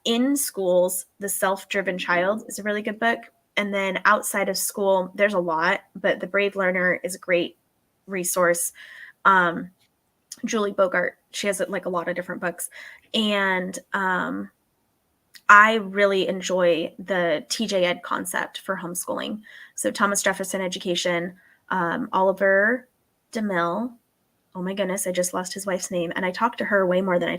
in schools, The Self-Driven Child is a really good book. And then outside of school, there's a lot, but The Brave Learner is a great resource. Julie Bogart, she has like a lot of different books. And I really enjoy the TJ Ed concept for homeschooling. So Thomas Jefferson Education, Oliver DeMille. Oh my goodness, I just lost his wife's name. And I talked to her way more than I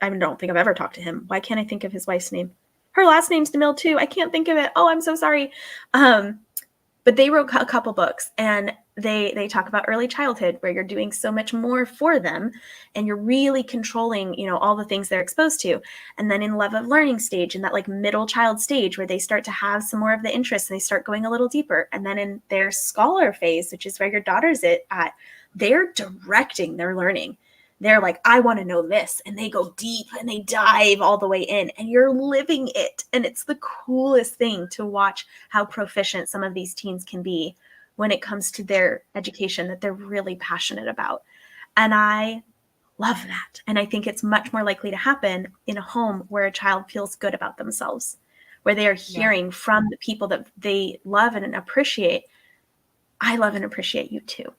don't think I've ever talked to him. Why can't I think of his wife's name? Her last name's DeMille too. I can't think of it. Oh, I'm so sorry. But they wrote a couple books, and they talk about early childhood, where you're doing so much more for them and you're really controlling, all the things they're exposed to. And then in love of learning stage, in that like middle child stage where they start to have some more of the interest and they start going a little deeper. And then in their scholar phase, which is where your daughter's at, they're directing their learning. They're like, I want to know this. And they go deep and they dive all the way in, and you're living it. And it's the coolest thing to watch how proficient some of these teens can be when it comes to their education that they're really passionate about. And I love that. And I think it's much more likely to happen in a home where a child feels good about themselves, where they are hearing from the people that they love and appreciate. I love and appreciate you too.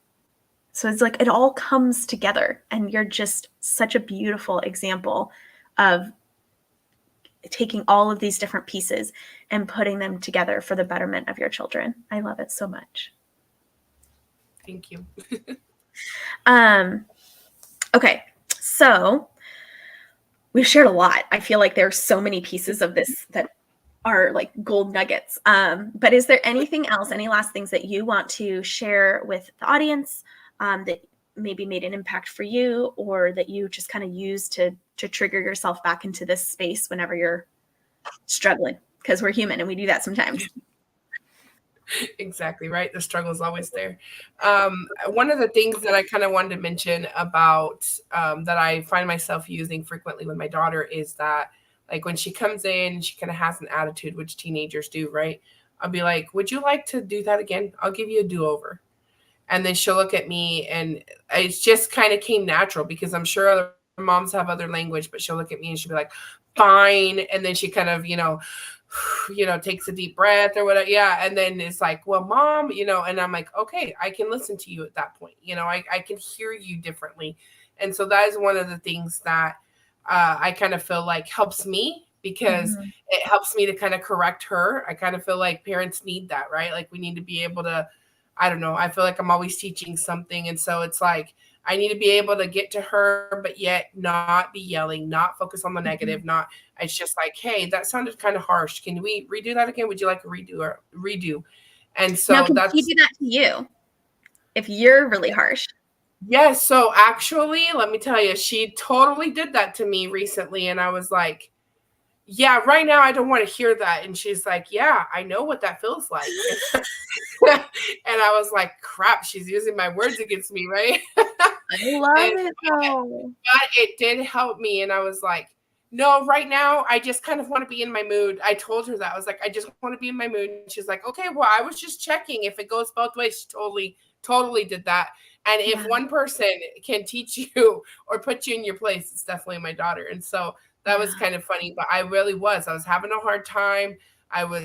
So it's like it all comes together, and you're just such a beautiful example of taking all of these different pieces and putting them together for the betterment of your children. I love it so much. Thank you. Okay, so we've shared a lot. I feel like there are so many pieces of this that are like gold nuggets. But is there anything else, any last things that you want to share with the audience that maybe made an impact for you, or that you just kind of use to trigger yourself back into this space whenever you're struggling? Because we're human and we do that sometimes. Exactly, right? The struggle is always there. One of the things that I kind of wanted to mention about that I find myself using frequently with my daughter is that, like, when she comes in, she kind of has an attitude, which teenagers do, right? I'll be like, "Would you like to do that again? I'll give you a do over." And then she'll look at me, and it just kind of came natural because I'm sure other moms have other language, but she'll look at me and she'll be like, "Fine," and then she kind of, takes a deep breath or whatever. Yeah. And then it's like, "Well, mom," and I'm like, "Okay, I can listen to you at that point. I can hear you differently." And so that is one of the things that I kind of feel like helps me because Mhm. it helps me to kind of correct her. I kind of feel like parents need that, right? Like we need to be able to, I don't know, I feel like I'm always teaching something. And so it's like, I need to be able to get to her, but yet not be yelling, not focus on the negative, Mhm. not, it's just like, "Hey, that sounded kind of harsh. Can we redo that again? Would you like a redo or redo?" And Now, so can she that's, do that to you if you're really harsh? yes. So actually, let me tell you, she totally did that to me recently. And I was like, "Yeah, right now I don't want to hear that." And she's like, "Yeah, I know what that feels like." And I was like, "Crap, she's using my words against me, right?" I love And it though. but it did help me. And I was like, "No, right now I just kind of want to be in my mood." I told her that. I was like, "I just want to be in my mood." And she's like, "Okay, well, I was just checking if it goes both ways." She totally did that. And if Yeah. one person can teach you or put you in your place, it's definitely my daughter. And so that was Yeah. kind of funny, but I was having a hard time. I was,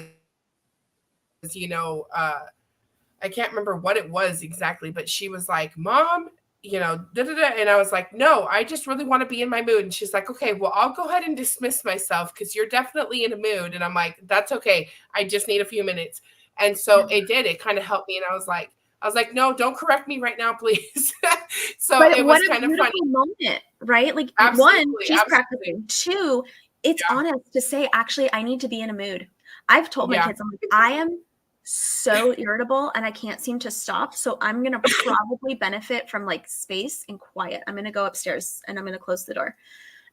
I can't remember what it was exactly, but she was like, "Mom, da da da." And I was like, "No, I just really want to be in my mood." And she's like, "Okay, well, I'll go ahead and dismiss myself because you're definitely in a mood." And I'm like, "That's okay. I just need a few minutes." And so Yeah. it did. It kind of helped me. And I was like, "No, don't correct me right now, please." So But it what was a kind of funny. beautiful moment, right? Like, one, Absolutely, she's absolutely. practicing. Two, it's Yeah, honest to say, actually, I need to be in a mood. I've told my yeah, kids, I'm like, I am so irritable and I can't seem to stop. So I'm going to probably benefit from like space and quiet. I'm going to go upstairs and I'm going to close the door.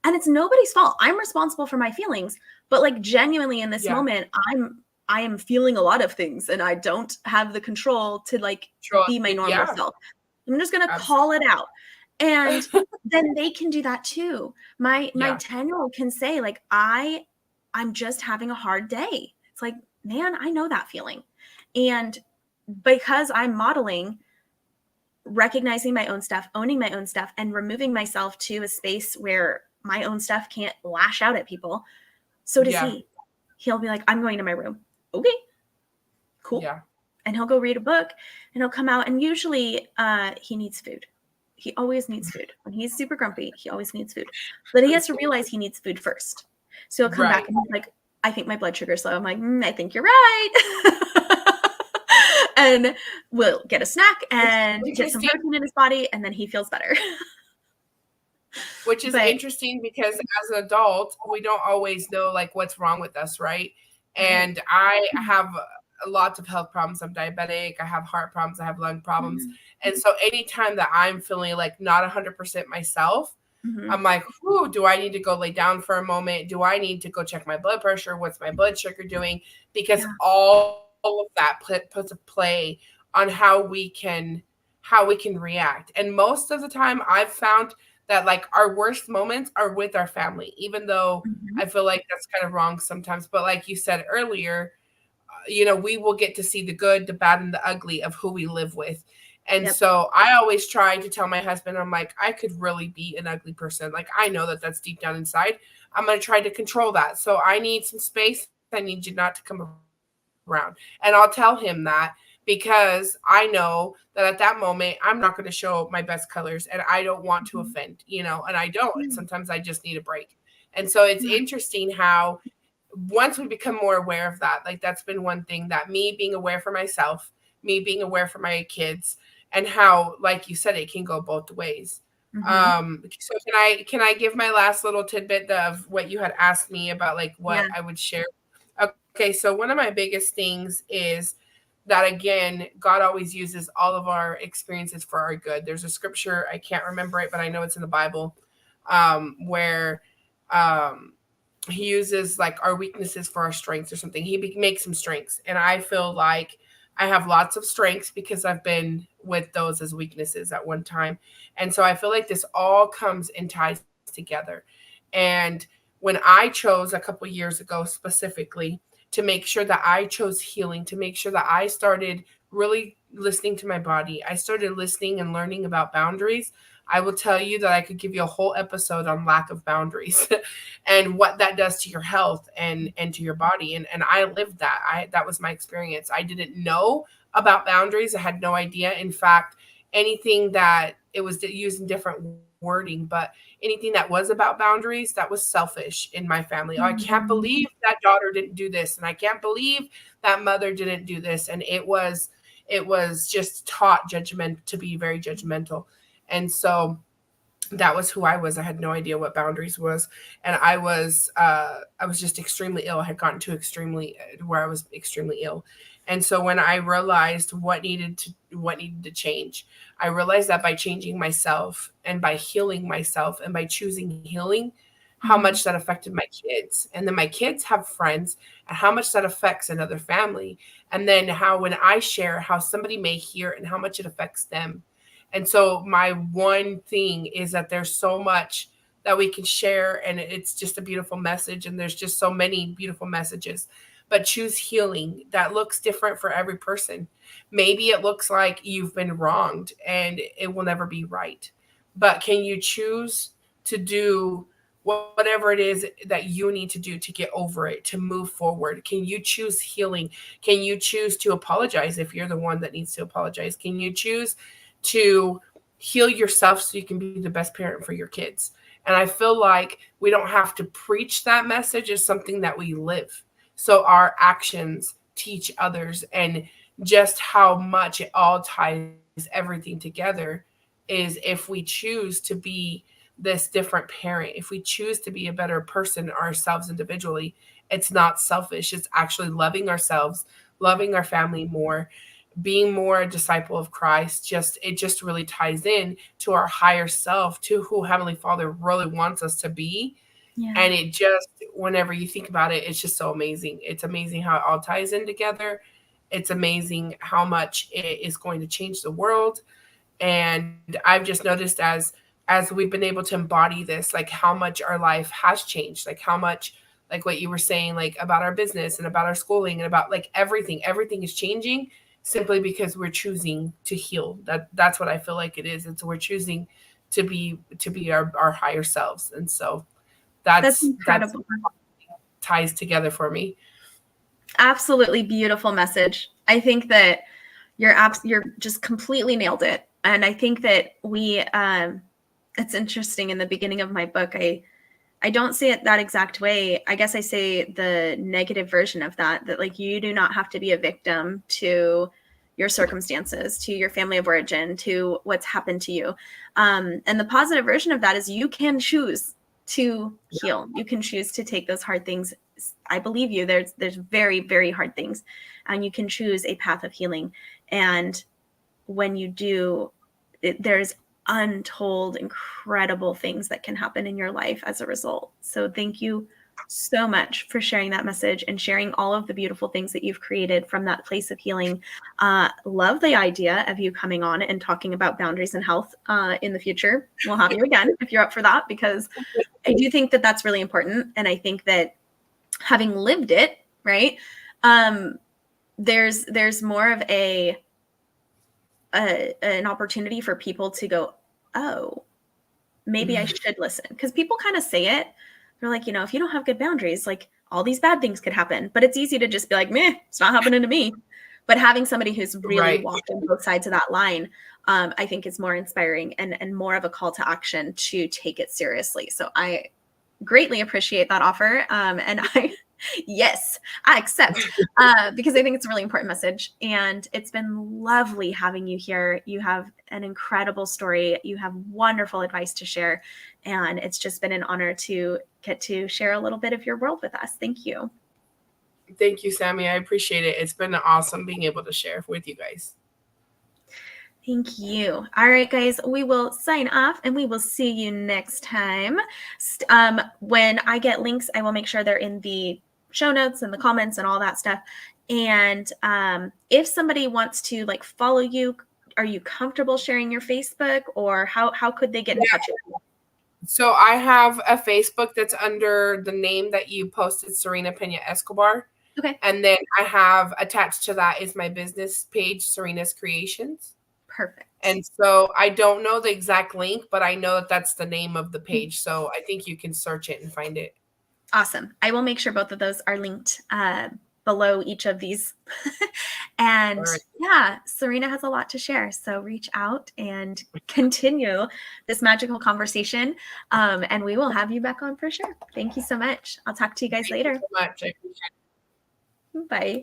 And it's nobody's fault. I'm responsible for my feelings, but like genuinely in this yeah. moment, I am feeling a lot of things and I don't have the control to like Sure. be my normal Yeah, self. I'm just going to call it absolutely. out. And then they can do that too. My Yeah, 10-year-old can say like I'm just having a hard day. It's like, man, I know that feeling. And because I'm modeling recognizing my own stuff, owning my own stuff, and removing myself to a space where my own stuff can't lash out at people, so does yeah, he. He'll be like, I'm going to my room. Okay, cool. yeah. And he'll go read a book and he'll come out. And usually he needs food. He always needs food. When he's super grumpy, he always needs food. But he has to realize he needs food first. So he'll come back Right. and he's like, I think my blood sugar's low. I'm like, I think you're right. And we'll get a snack Which is and get some interesting. protein in his body, and then he feels better. Which is But interesting because as an adult, we don't always know like what's wrong with us, right? right. And I have lots of health problems. I'm diabetic. I have heart problems. I have lung problems. Mhm. And so anytime that I'm feeling like not 100% myself, Mhm. I'm like, whoo, do I need to go lay down for a moment? Do I need to go check my blood pressure? What's my blood sugar doing? Because Yeah. all of that puts a play on how we can react. And most of the time I've found that like our worst moments are with our family, even though Mhm. I feel like that's kind of wrong sometimes. But like you said earlier, we will get to see the good, the bad, and the ugly of who we live with. And Yep. so I always try to tell my husband, I'm like, I could really be an ugly person. Like, I know that that's deep down inside. I'm going to try to control that. So I need some space. I need you not to come around. And I'll tell him that because I know that at that moment, I'm not going to show my best colors and I don't want to offend, Mhm. and I don't. And Yeah. sometimes I just need a break. And so it's Yeah. interesting how once we become more aware of that, like that's been one thing that me being aware for myself, me being aware for my kids, and how, like you said, it can go both ways. Mhm. So can I give my last little tidbit of what you had asked me about, like what Yeah. I would share? Okay, so one of my biggest things is that again, God always uses all of our experiences for our good. There's a scripture, I can't remember it, but I know it's in the Bible, where um he uses like our weaknesses for our strengths or something. He makes some strengths. And I feel like I have lots of strengths because I've been with those as weaknesses at one time. And so I feel like this all comes and ties together. And when I chose a couple years ago specifically to make sure that I chose healing, to make sure that I started really listening to my body, I started listening and learning about boundaries. I will tell you that I could give you a whole episode on lack of boundaries and what that does to your health and to your body. And I lived that. That was my experience. I didn't know about boundaries. I had no idea. In fact, anything that it was used in different wording, but anything that was about boundaries, that was selfish in my family. Oh, I can't Mhm. believe that daughter didn't do this, and I can't believe that mother didn't do this. And it was just taught judgment to be very judgmental. And so that was who I was. I had no idea what boundaries was, and I was just extremely ill. I had gotten to extremely where I was extremely ill, and so when I realized what needed to change, I realized that by changing myself and by healing myself and by choosing healing, how Mhm. much that affected my kids, and then my kids have friends, and how much that affects another family, and then how when I share how somebody may hear and how much it affects them. And so my one thing is that there's so much that we can share, and it's just a beautiful message, and there's just so many beautiful messages. But choose healing. That looks different for every person. Maybe it looks like you've been wronged and it will never be right. But can you choose to do whatever it is that you need to do to get over it, to move forward? Can you choose healing? Can you choose to apologize if you're the one that needs to apologize? Can you choose to heal yourself so you can be the best parent for your kids? And I feel like we don't have to preach that message. It's something that we live. So our actions teach others, and just how much it all ties everything together is if we choose to be this different parent, if we choose to be a better person ourselves individually, it's not selfish. It's actually loving ourselves, loving our family more, being more a disciple of Christ. Just it just really ties in to our higher self, to who Heavenly Father really wants us to be. Yeah. And it just, whenever you think about it, it's just so amazing. It's amazing how it all ties in together. It's amazing how much it is going to change the world. And I've just noticed as we've been able to embody this, like how much our life has changed, like how much, like what you were saying, like about our business and about our schooling and about like everything is changing simply because we're choosing to heal. That's what I feel like it is. It's we're choosing to be our higher selves. And so That's that's incredible. ties together for me. Absolutely beautiful message. I think that you're just completely nailed it. And I think that it's interesting, in the beginning of my book, I don't say it that exact way. I guess I say the negative version of that like you do not have to be a victim to your circumstances, to your family of origin, to what's happened to you. And the positive version of that is you can choose to heal. You can choose to take those hard things. I believe you. There's very, very hard things, and you can choose a path of healing. And when you do, there's untold incredible things that can happen in your life as a result. So thank you so much for sharing that message and sharing all of the beautiful things that you've created from that place of healing. Love the idea of you coming on and talking about boundaries and health in the future. We'll have you again if you're up for that, because I do think that that's really important. And I think that having lived it, right, um, there's more of an opportunity for people to go, oh, maybe I should listen. Because people kind of say it. They're like, if you don't have good boundaries, like all these bad things could happen. But it's easy to just be like, meh, it's not happening to me. But having somebody who's really Right. walked on both sides of that line, I think is more inspiring and more of a call to action to take it seriously. So I greatly appreciate that offer. And yes, I accept, because I think it's a really important message. And it's been lovely having you here. You have an incredible story. You have wonderful advice to share. And it's just been an honor to get to share a little bit of your world with us. Thank you. Thank you, Sammy. I appreciate it. It's been awesome being able to share with you guys. Thank you. All right, guys, we will sign off and we will see you next time. When I get links, I will make sure they're in the show notes and the comments and all that stuff. And if somebody wants to like follow you, are you comfortable sharing your Facebook, or how could they get in touch with you? So I have a Facebook that's under the name that you posted, Serena Pena Escobar. Okay. And then I have attached to that is my business page, Serena's Creations. Perfect. And so I don't know the exact link, but I know that that's the name of the page. So I think you can search it and find it. Awesome. I will make sure both of those are linked below each of these. And Right. yeah, Serena has a lot to share. So reach out and continue this magical conversation. And we will have you back on for sure. Thank you so much. I'll talk to you guys later. Thank you so much. I appreciate it. Bye.